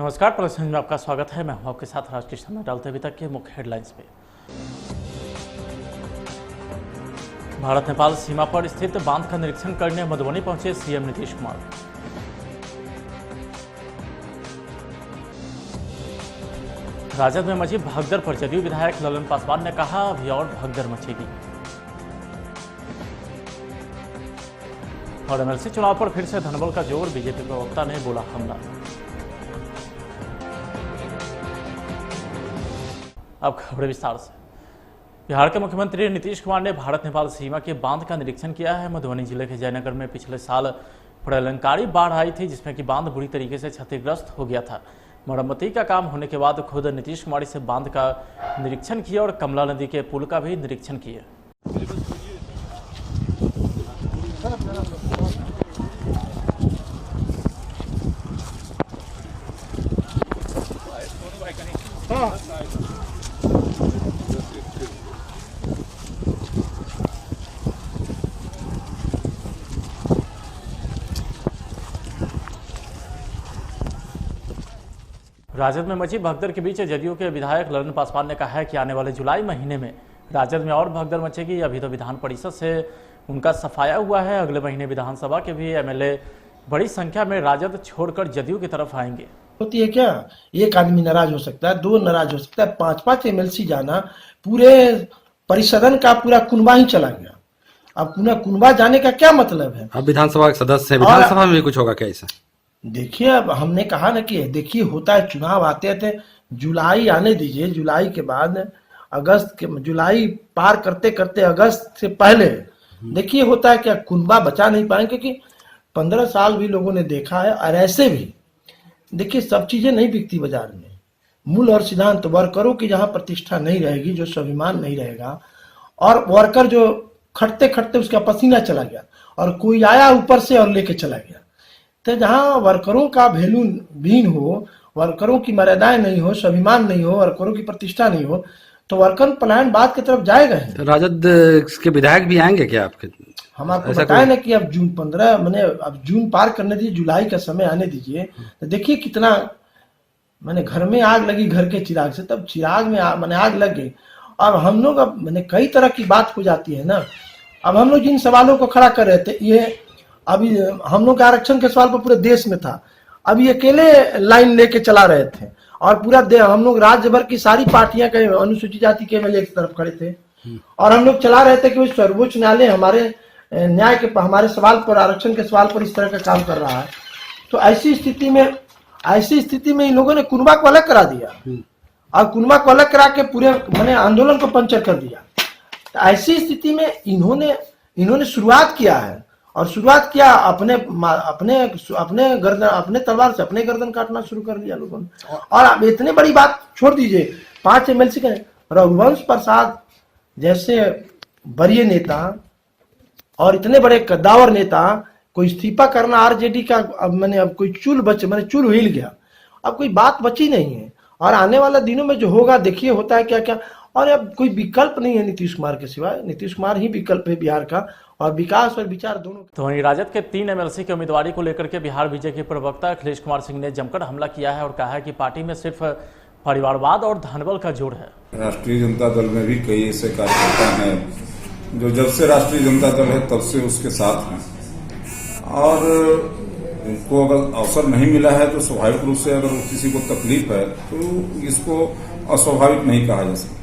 नमस्कार, प्रदर्शन में आपका स्वागत है। मैं हूं आपके साथ राष्ट्रीय समय डालते अभी तक के मुख्य हेडलाइंस पे। भारत नेपाल सीमा पर स्थित बांध का निरीक्षण करने मधुबनी पहुंचे सीएम नीतीश कुमार। राजद में मची भगदड़ पर जदयू विधायक ललन पासवान ने कहा, अभी और भगदड़ मचेगी। और एमएलसी चुनाव पर फिर से धनबल का जोर, बीजेपी प्रवक्ता ने बोला हमला। अब खबरें विस्तार से। बिहार के मुख्यमंत्री नीतीश कुमार ने भारत नेपाल सीमा के बांध का निरीक्षण किया है। मधुबनी जिले के जयनगर में पिछले साल प्रलयंकारी बाढ़ आई थी, जिसमें कि बांध बुरी तरीके से क्षतिग्रस्त हो गया था। मरम्मती का काम होने के बाद खुद नीतीश कुमार इस बांध का निरीक्षण किया और कमला नदी के पुल का भी निरीक्षण किया। राजद में मची भगदड़ के बीच जदयू के विधायक ललन पासवान ने कहा है कि आने वाले जुलाई महीने में राजद में और भगदड़ मचेगी। अभी तो विधान परिषद से उनका सफाया हुआ है, अगले महीने विधानसभा के भी एमएलए बड़ी संख्या में राजद छोड़कर जदयू की तरफ आएंगे। होती है क्या, एक आदमी नाराज हो सकता है, दो नाराज हो सकता है, 5-5 एमएलसी जाना, पूरे परिषदन का पूरा कुनबा ही चला गया। अब पूरा कुनबा जाने का क्या मतलब है? अब विधानसभा के सदस्य है, विधानसभा में भी कुछ होगा क्या ऐसा? देखिए, अब हमने कहा ना कि देखिए होता है, चुनाव आते थे, जुलाई आने दीजिए, जुलाई के बाद अगस्त के, जुलाई पार करते करते अगस्त से पहले देखिए होता है क्या, कुनबा बचा नहीं पाएंगे, क्योंकि 15 साल भी लोगों ने देखा है। और ऐसे भी देखिए सब चीजें नहीं बिकती बाजार में। मूल और सिद्धांत, वर्करों की जहां प्रतिष्ठा नहीं रहेगी, जो स्वाभिमान नहीं रहेगा, और वर्कर जो खटते खटते उसका पसीना चला गया और कोई आया ऊपर से और लेके चला गया, तो जहां वर्करों का वैल्यू बीन हो, वर्करों की मर्यादाएं नहीं हो, स्वाभिमान नहीं हो, वर्करों की प्रतिष्ठा नहीं हो, तो वर्कर पलायन बात की तरफ जाएगा ही। राजद के विधायक भी आएंगे क्या आपके? हम आपको बताए ना कि अब जून 15 मैंने अब जून पार करने दीजिए, जुलाई का समय आने दीजिए, तो देखिए कितना मैंने घर में आग लगी, घर के चिराग से, तब चिराग में मैंने आग लग गई। अब हम लोग अब मैंने कई तरह की बात हो जाती है ना। अब हम लोग जिन सवालों को खड़ा कर रहे थे, ये अभी हम लोग आरक्षण के सवाल पर पूरे देश में था, अभी अकेले लाइन लेके चला रहे थे, और पूरा हम लोग राज्य भर की सारी पार्टियां के अनुसूचित जाति के एमएलए एक तरफ खड़े थे, और हम लोग चला रहे थे कि सर्वोच्च न्यायालय हमारे न्याय के, हमारे सवाल पर, आरक्षण के सवाल पर इस तरह का काम कर रहा है। तो ऐसी स्थिति में इन लोगों ने कुनबा को अलग करा दिया, और कुनबा को अलग करा के पूरे मैंने आंदोलन को पंचर कर दिया। तो ऐसी स्थिति में इन्होंने शुरुआत किया है, और शुरुआत किया अपने गर्दन, अपने तलवार से अपने गर्दन काटना शुरू कर दिया लोगों ने। और अब इतनी बड़ी बात छोड़ दीजिए, 5 एमएलसी के रघुवंश प्रसाद जैसे वरीय नेता और इतने बड़े कद्दावर नेता को इस्तीफा करना आरजेडी का, अब कोई चूल हिल गया, अब कोई बात बची नहीं है। और आने वाले दिनों में जो होगा देखिए होता है क्या क्या। और अब कोई विकल्प नहीं है नीतीश कुमार के सिवाय, नीतीश कुमार ही विकल्प है बिहार का, और विकास और विचार दोनों। तो वहीं राजद के 3 एमएलसी की उम्मीदवारी को लेकर के बिहार बीजेपी प्रवक्ता अखिलेश कुमार सिंह ने जमकर हमला किया है और कहा है कि पार्टी में सिर्फ परिवारवाद और धनबल का जोड़ है। राष्ट्रीय जनता दल में भी कई ऐसे कार्यकर्ता हैं जो जब से राष्ट्रीय जनता दल है तब से उसके साथ हैं, और उनको अगर अवसर नहीं मिला है तो स्वाभाविक रूप से अगर किसी को तकलीफ है तो इसको अस्वाभाविक नहीं कहा जा सकता।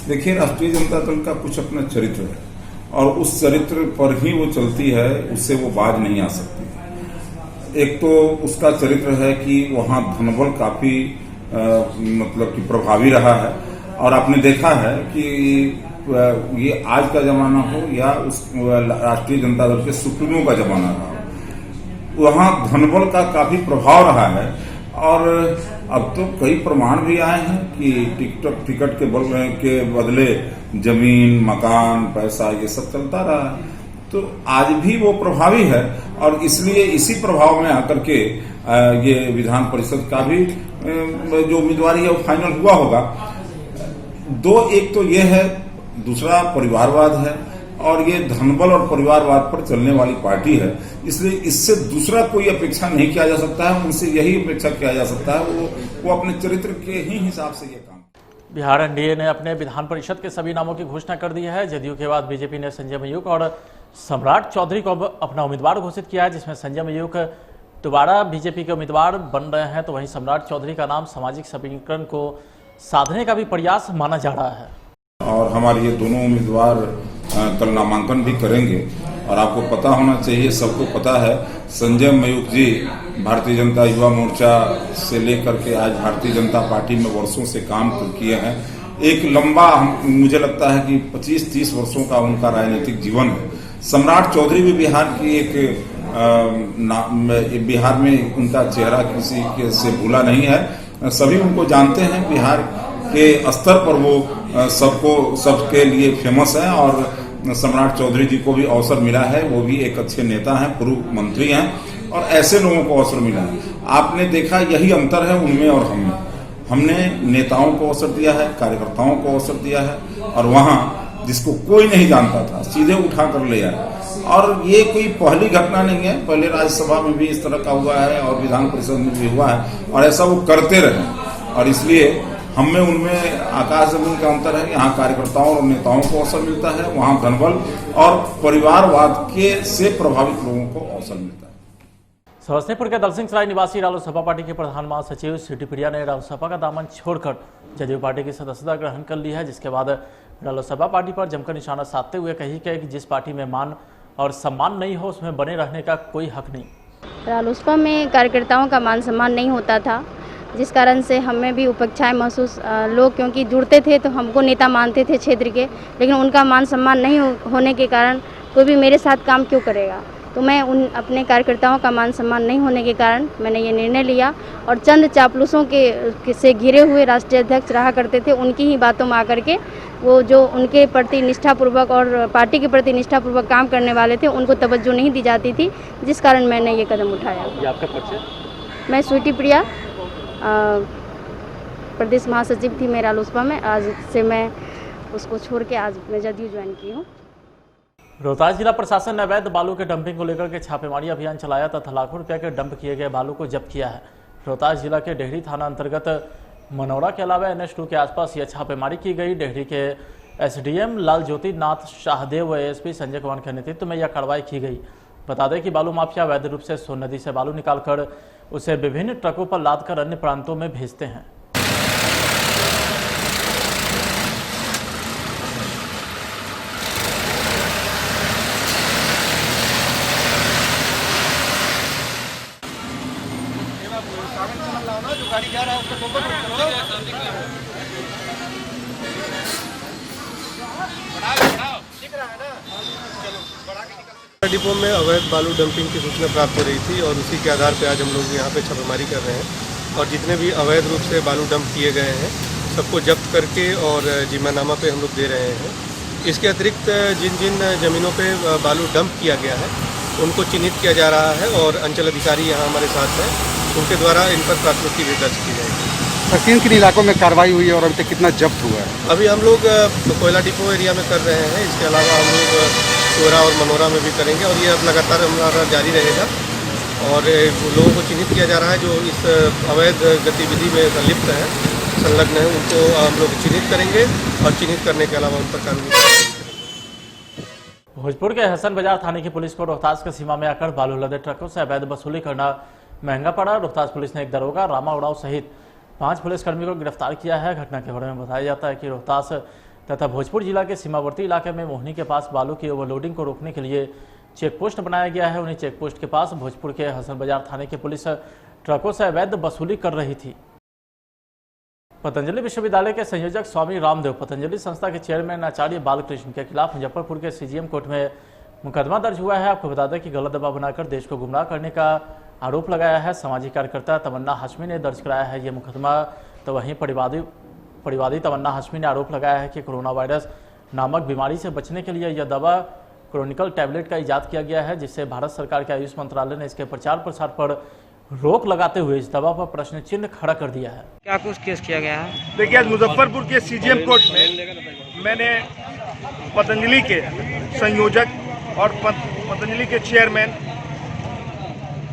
देखिए, राष्ट्रीय जनता दल का कुछ अपना चरित्र है, और उस चरित्र पर ही वो चलती है, उससे वो बाज नहीं आ सकती। एक तो उसका चरित्र है कि वहां धनबल काफी मतलब कि प्रभावी रहा है, और आपने देखा है कि ये आज का जमाना हो या उस राष्ट्रीय जनता दल के सुप्रीमो का जमाना रहा हो, वहां धनबल का काफी प्रभाव रहा है। और अब तो कई प्रमाण भी आए हैं कि टिकट के बदले जमीन, मकान, पैसा ये सब चलता रहा है। तो आज भी वो प्रभावी है, और इसलिए इसी प्रभाव में आकर के ये विधान परिषद का भी जो उम्मीदवारी है वो फाइनल हुआ होगा। एक तो ये है, दूसरा परिवारवाद है, और ये धनबल और परिवारवाद पर चलने वाली पार्टी है। इसलिए इससे दूसरा कोई अपेक्षा नहीं किया जा सकता है। उनसे यही अपेक्षा किया जा सकता है वो अपने चरित्र के ही हिसाब से ये काम। बिहार एनडीए ने अपने विधान परिषद के सभी नामों की घोषणा कर दी है। जदयू के बाद बीजेपी ने संजय मयूख और सम्राट चौधरी को अपना उम्मीदवार घोषित किया है, जिसमें संजय मयूख दोबारा बीजेपी के उम्मीदवार बन रहे हैं, तो वहीं सम्राट चौधरी का नाम सामाजिक समीकरण को साधने का भी प्रयास माना जा रहा है। और हमारे ये दोनों उम्मीदवार कल नामांकन भी करेंगे। और आपको पता होना चाहिए, सबको पता है, संजय मयूख जी भारतीय जनता युवा मोर्चा से लेकर के आज भारतीय जनता पार्टी में वर्षों से काम किए हैं। एक लंबा, मुझे लगता है कि 25-30 वर्षों का उनका राजनीतिक जीवन है। सम्राट चौधरी भी बिहार की बिहार में उनका चेहरा किसी के से भूला नहीं है। सभी उनको जानते हैं। बिहार के स्तर पर वो सबके लिए फेमस है। और सम्राट चौधरी जी को भी अवसर मिला है। वो भी एक अच्छे नेता हैं, पूर्व मंत्री हैं, और ऐसे लोगों को अवसर मिला है। आपने देखा, यही अंतर है उनमें और हमें। हमने नेताओं को अवसर दिया है, कार्यकर्ताओं को अवसर दिया है, और वहां जिसको कोई नहीं जानता था सीधे उठा कर ले आया। और ये कोई पहली घटना नहीं है, पहले राज्यसभा में भी इस तरह का हुआ है और विधान परिषद में भी हुआ है, और ऐसा वो करते रहे। और इसलिए हम में उनमें आकाश जमीन का अंतर है। यहाँ कार्यकर्ताओं और नेताओं को अवसर मिलता है, वहाँ धनबल और परिवारवाद के से प्रभावित लोगों को अवसर मिलता है। समस्तीपुर के दलसिंह सराय निवासी रालोसपा पार्टी के प्रधान महासचिव सीटी प्रिया ने रालोसपा का दामन छोड़कर जदयू पार्टी की सदस्यता ग्रहण कर ली है, जिसके बाद रालोसपा पार्टी पर जमकर निशाना साधते हुए कही कि जिस पार्टी में मान और सम्मान नहीं हो उसमें बने रहने का कोई हक नहीं। रालोसपा में कार्यकर्ताओं का मान सम्मान नहीं होता था, जिस कारण से हमें भी उपेक्षाएं महसूस, लोग क्योंकि जुड़ते थे तो हमको नेता मानते थे क्षेत्र के, लेकिन उनका मान सम्मान नहीं होने के कारण कोई भी मेरे साथ काम क्यों करेगा। तो मैं अपने कार्यकर्ताओं का मान सम्मान नहीं होने के कारण मैंने ये निर्णय लिया, और चंद चापलूसों के से घिरे हुए राष्ट्रीय अध्यक्ष रहा करते थे, उनकी ही बातों में आकर के वो जो उनके प्रति निष्ठापूर्वक और पार्टी के प्रति निष्ठापूर्वक काम करने वाले थे उनको तवज्जो नहीं दी जाती थी, जिस कारण मैंने ये कदम उठाया। ये आपका परिचय? मैं स्वीटी प्रिया, प्रदेश महासचिव थी मैं रालोसपा में। आज से मैं उसको छोड़ के आज मैं जदयू ज्वाइन की हूँ। रोहतास जिला प्रशासन ने अवैध बालू के डंपिंग को लेकर के छापेमारी अभियान चलाया तथा लाखों रुपए के डंप किए गए बालू को जब्त किया है। रोहतास जिला के डेहरी थाना अंतर्गत मनौरा के अलावा NH2 के आसपास यह छापेमारी की गई। डेहरी के SDM लाल ज्योति नाथ शाहदेव व ASP संजय कुमार के नेतृत्व में यह कार्रवाई की गई। बता दें कि बालू माफिया अवैध रूप से सोन नदी से बालू निकालकर उसे विभिन्न ट्रकों पर लादकर अन्य प्रांतों में भेजते हैं। डिपो में अवैध बालू डंपिंग की सूचना प्राप्त हो रही थी और उसी के आधार पर आज हम लोग यहाँ पे छापेमारी कर रहे हैं और जितने भी अवैध रूप से बालू डंप किए गए हैं सबको जब्त करके और जिम्मेनामा पे हम लोग दे रहे हैं। इसके अतिरिक्त जिन जिन ज़मीनों पे बालू डंप किया गया है उनको चिन्हित किया जा रहा है और अंचल अधिकारी यहाँ हमारे साथ हैं, उनके द्वारा इन पर प्राथमिकी भी दर्ज की जाएगी। सर, किन किन इलाकों में कार्रवाई हुई है और अभी तक कितना जब्त हुआ है? अभी हम लोग कोयला डिपो एरिया में कर रहे हैं, इसके अलावा हम लोग सोरा और मनोरा में भी करेंगे और ये अब लगातार हमारा जारी रहेगा। और लोगों को चिन्हित किया जा रहा है जो इस अवैध गतिविधि में लिप्त हैं, संलग्न हैं, उनको हम लोग चिन्हित करेंगे और चिन्हित करने के अलावा उन पर कानूनी कार्रवाई करेंगे। भोजपुर के हसन बाजार थाने की पुलिस को रोहतास की सीमा में आकर बालू लदे ट्रकों से अवैध वसूली करना महंगा पड़ा। रोहतास पुलिस ने एक दरोगा, रामा उड़ाव सहित 5 पुलिसकर्मियों को गिरफ्तार किया है। घटना के बारे में बताया जाता है कि रोहतास तथा भोजपुर जिला के सीमावर्ती इलाके में मोहनी के पास बालू की ओवरलोडिंग को रोकने के लिए चेक पोस्ट बनाया गया है। उन्हीं चेक पोस्ट के पास भोजपुर के हसन बाजार थाने की पुलिस ट्रकों से अवैध वसूली कर रही थी। पतंजलि विश्वविद्यालय के संयोजक स्वामी रामदेव, पतंजलि संस्था के चेयरमैन आचार्य बालकृष्ण के खिलाफ मुजफ्फरपुर के CGM कोर्ट में मुकदमा दर्ज हुआ है। आपको बता दें कि गलत दबाव बनाकर देश को गुमराह करने का आरोप लगाया है। सामाजिक कार्यकर्ता तमन्ना हाशमी ने दर्ज कराया है ये मुकदमा। तो वहीं परिवादी तमन्ना हाशमी ने आरोप लगाया है कि कोरोना वायरस नामक बीमारी से बचने के लिए यह दवा क्रोनिकल टैबलेट का इजाद किया गया है, जिससे भारत सरकार के आयुष मंत्रालय ने इसके प्रचार प्रसार पर रोक लगाते हुए इस दवा पर प्रश्न चिन्ह खड़ा कर दिया है। क्या कुछ केस किया गया है? देखिए, आज मुजफ्फरपुर के CGM कोर्ट में मैंने पतंजलि के संयोजक और पतंजलि के चेयरमैन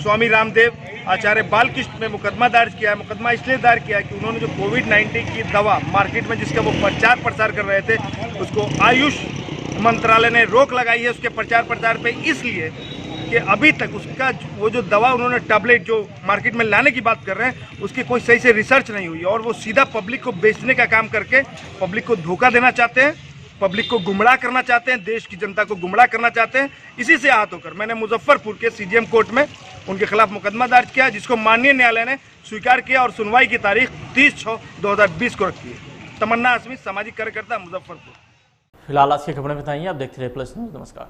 स्वामी रामदेव आचार्य बालकृष्ण में मुकदमा दर्ज किया है। मुकदमा इसलिए दायर किया है कि उन्होंने जो कोविड-19 की दवा मार्केट में जिसका वो प्रचार प्रसार कर रहे थे, उसको आयुष मंत्रालय ने रोक लगाई है उसके प्रचार प्रसार पे, इसलिए कि अभी तक उसका वो जो दवा उन्होंने टैबलेट जो मार्केट में लाने की बात कर रहे हैं उसकी कोई सही से रिसर्च नहीं हुई और वो सीधा पब्लिक को बेचने का काम करके पब्लिक को धोखा देना चाहते हैं, पब्लिक को गुमराह करना चाहते हैं, देश की जनता को गुमराह करना चाहते हैं। इसी से आहत होकर मैंने मुजफ्फरपुर के सीजीएम कोर्ट में उनके खिलाफ मुकदमा दर्ज किया, जिसको माननीय न्यायालय ने स्वीकार किया और सुनवाई की तारीख 30/6/2020 को रखी है। तमन्ना हाशमी, सामाजिक कार्यकर्ता, मुजफ्फरपुर। फिलहाल आज की खबरें बताइए, आप देखते रहे प्लस न्यूज। नमस्कार।